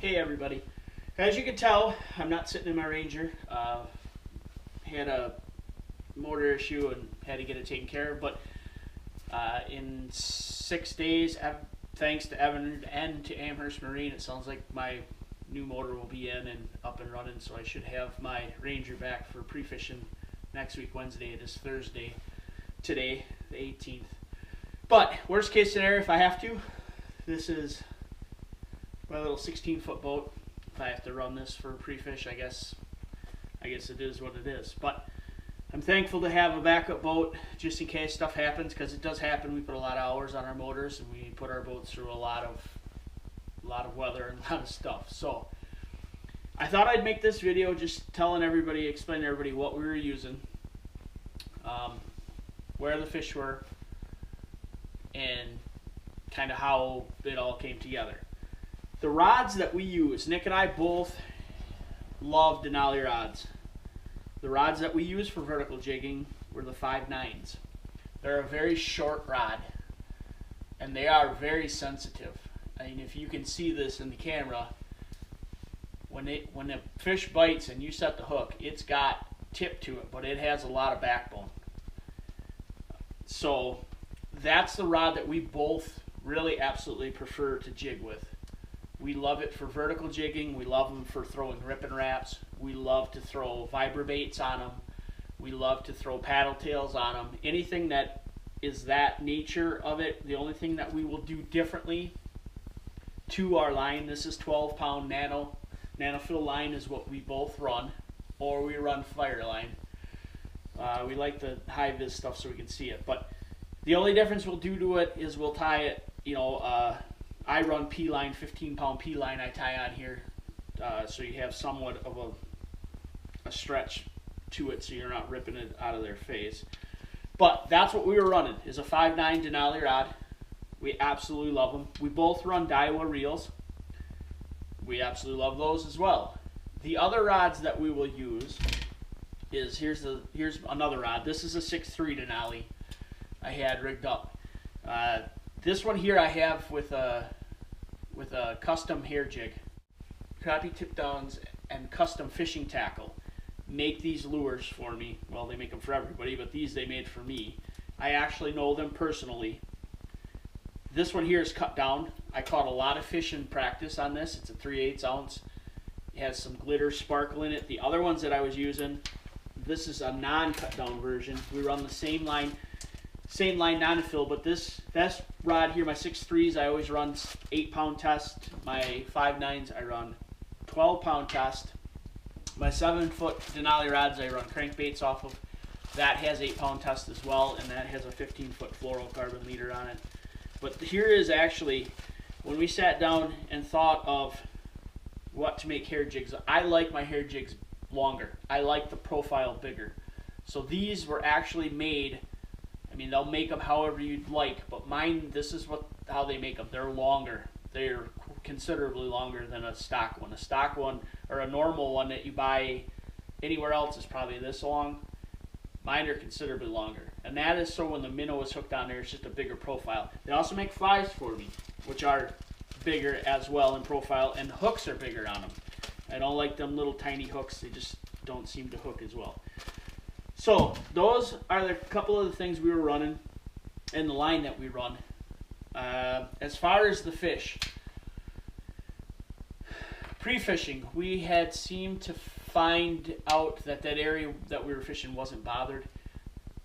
Hey everybody. As you can tell, I'm not sitting in my Ranger. Had a motor issue and had to get it taken care of, but in 6 days, thanks to Evan and to Amherst Marine, it sounds like my new motor will be in and up and running, so I should have my Ranger back for pre-fishing next week, Wednesday. It is Thursday today, the 18th. But worst case scenario, if I have to, this is my little 16-foot boat. If I have to run this for pre-fish, I guess it is what it is. But I'm thankful to have a backup boat just in case stuff happens, because it does happen. We put a lot of hours on our motors, and we put our boats through a lot of weather and a lot of stuff. So I thought I'd make this video just explaining to everybody what we were using, where the fish were, and kind of how it all came together. The rods that we use, Nick and I both love Denali rods. The rods that we use for vertical jigging were the 5.9s. They're a very short rod, and they are very sensitive. I mean, if you can see this in the camera, when the fish bites and you set the hook, it's got tip to it, but it has a lot of backbone. So that's the rod that we both really absolutely prefer to jig with. We love it for vertical jigging. We love them for throwing ripping wraps. We love to throw vibrobaits on them. We love to throw paddle tails on them. Anything that is that nature of it. The only thing that we will do differently to our line, this is 12-pound nanofill line is what we both run, or we run fire line. We like the high vis stuff so we can see it. But the only difference we'll do to it is we'll tie it, I run P-line, 15-pound P-line I tie on here, so you have somewhat of a stretch to it so you're not ripping it out of their face. But that's what we were running, is a 5.9 Denali rod. We absolutely love them. We both run Daiwa reels. We absolutely love those as well. The other rods that we will use is, here's another rod. This is a 6.3 Denali I had rigged up. This one here I have with a custom hair jig. Crappie tip downs and custom fishing tackle make these lures for me. Well, they make them for everybody, but these they made for me. I actually know them personally. This one here is cut down. I caught a lot of fish in practice on this. It's a 3/8 ounce. It has some glitter sparkle in it. The other ones that I was using, this is a non-cut down version. We run the same line nanofill, but this rod here, my 6.3s, I always run 8-pound test. My 5.9s, I run 12-pound test. My 7-foot Denali rods, I run crankbaits off of. That has 8-pound test as well, and that has a 15-foot fluorocarbon leader on it. But here is actually, when we sat down and thought of what to make hair jigs, I like my hair jigs longer. I like the profile bigger. So these were actually made, I mean, they'll make them however you'd like, but mine, this is how they make them. They're longer. They're considerably longer than a stock one. A stock one, or a normal one that you buy anywhere else, is probably this long. Mine are considerably longer. And that is so when the minnow is hooked on there, it's just a bigger profile. They also make flies for me, which are bigger as well in profile, and the hooks are bigger on them. I don't like them little tiny hooks. They just don't seem to hook as well. So those are the couple of the things we were running and the line that we run. As far as the fish, pre-fishing, we had seemed to find out that area that we were fishing wasn't bothered.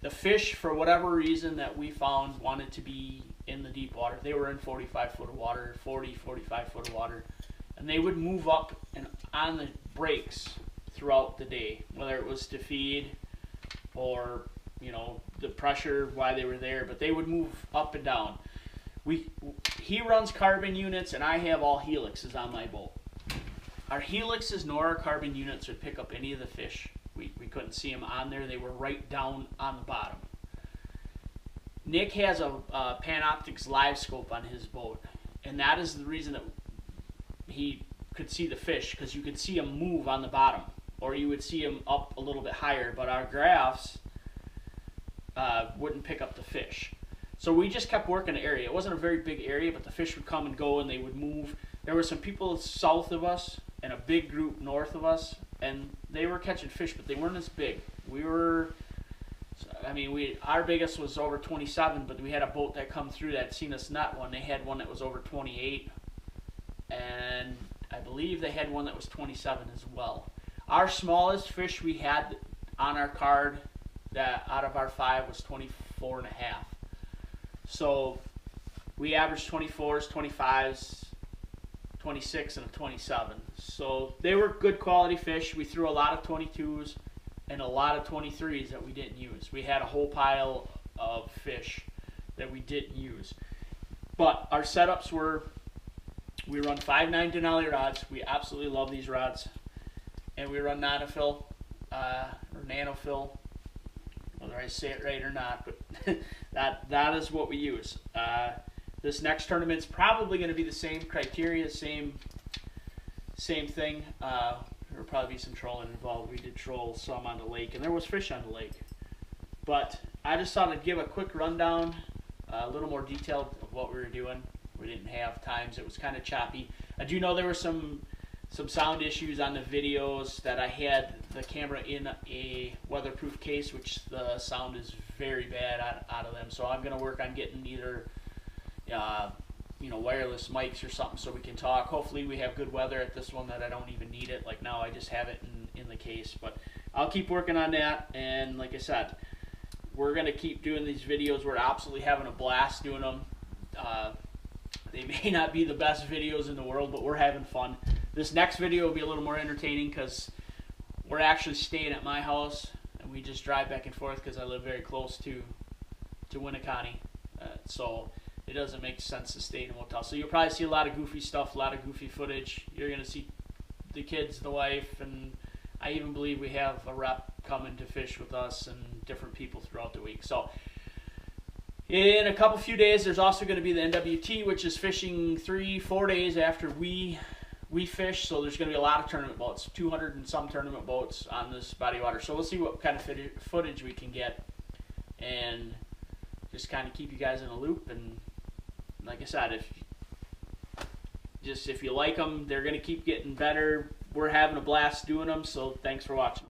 The fish, for whatever reason that we found, wanted to be in the deep water. They were in 45 foot of water, 45 foot of water, and they would move up and on the breaks throughout the day, whether it was to feed or the pressure why they were there, but they would move up and down. He runs carbon units, and I have all helixes on my boat. Our helixes nor our carbon units would pick up any of the fish. We couldn't see them on there. They were right down on the bottom. Nick has a Panoptix live scope on his boat, and that is the reason that he could see the fish, because you could see them move on the bottom, or you would see them up a little bit higher, but our graphs wouldn't pick up the fish. So we just kept working the area. It wasn't a very big area, but the fish would come and go, and they would move. there were some people south of us and a big group north of us, and they were catching fish, but they weren't as big. Our biggest was over 27, but we had a boat that come through that seen us net one. They had one that was over 28, and I believe they had one that was 27 as well. Our smallest fish we had on our card that out of our 5 was 24 and a half. So we averaged 24s, 25s, 26, and a 27. So they were good quality fish. We threw a lot of 22s and a lot of 23s that we didn't use. We had a whole pile of fish that we didn't use. But our setups were, we run 5.9 Denali rods. We absolutely love these rods. And we run nanofill, or nanofill, whether I say it right or not, but that is what we use. This next tournament's probably going to be the same criteria, same thing. There will probably be some trolling involved. We did troll some on the lake, and there was fish on the lake. But I just thought I'd give a quick rundown, a little more detailed of what we were doing. We didn't have times. It was kind of choppy. I do know there were some sound issues on the videos that I had the camera in a weatherproof case, which the sound is very bad out of them. So I'm going to work on getting either wireless mics or something so we can talk. Hopefully we have good weather at this one that I don't even need it. Like now I just have it in the case. But I'll keep working on that. And like I said, we're going to keep doing these videos. We're absolutely having a blast doing them. They may not be the best videos in the world, but we're having fun. This next video will be a little more entertaining because we're actually staying at my house, and we just drive back and forth because I live very close to Winneconne. So it doesn't make sense to stay in a motel. So you'll probably see a lot of goofy stuff, a lot of goofy footage. You're going to see the kids, the wife, and I even believe we have a rep coming to fish with us and different people throughout the week. So in a few days, there's also going to be the NWT, which is fishing 3-4 days after we fish. So there's going to be a lot of tournament boats, 200 and some tournament boats on this body of water. So we'll see what kind of footage we can get and just kind of keep you guys in a loop. And like I said, if you like them, they're going to keep getting better. We're having a blast doing them, so thanks for watching.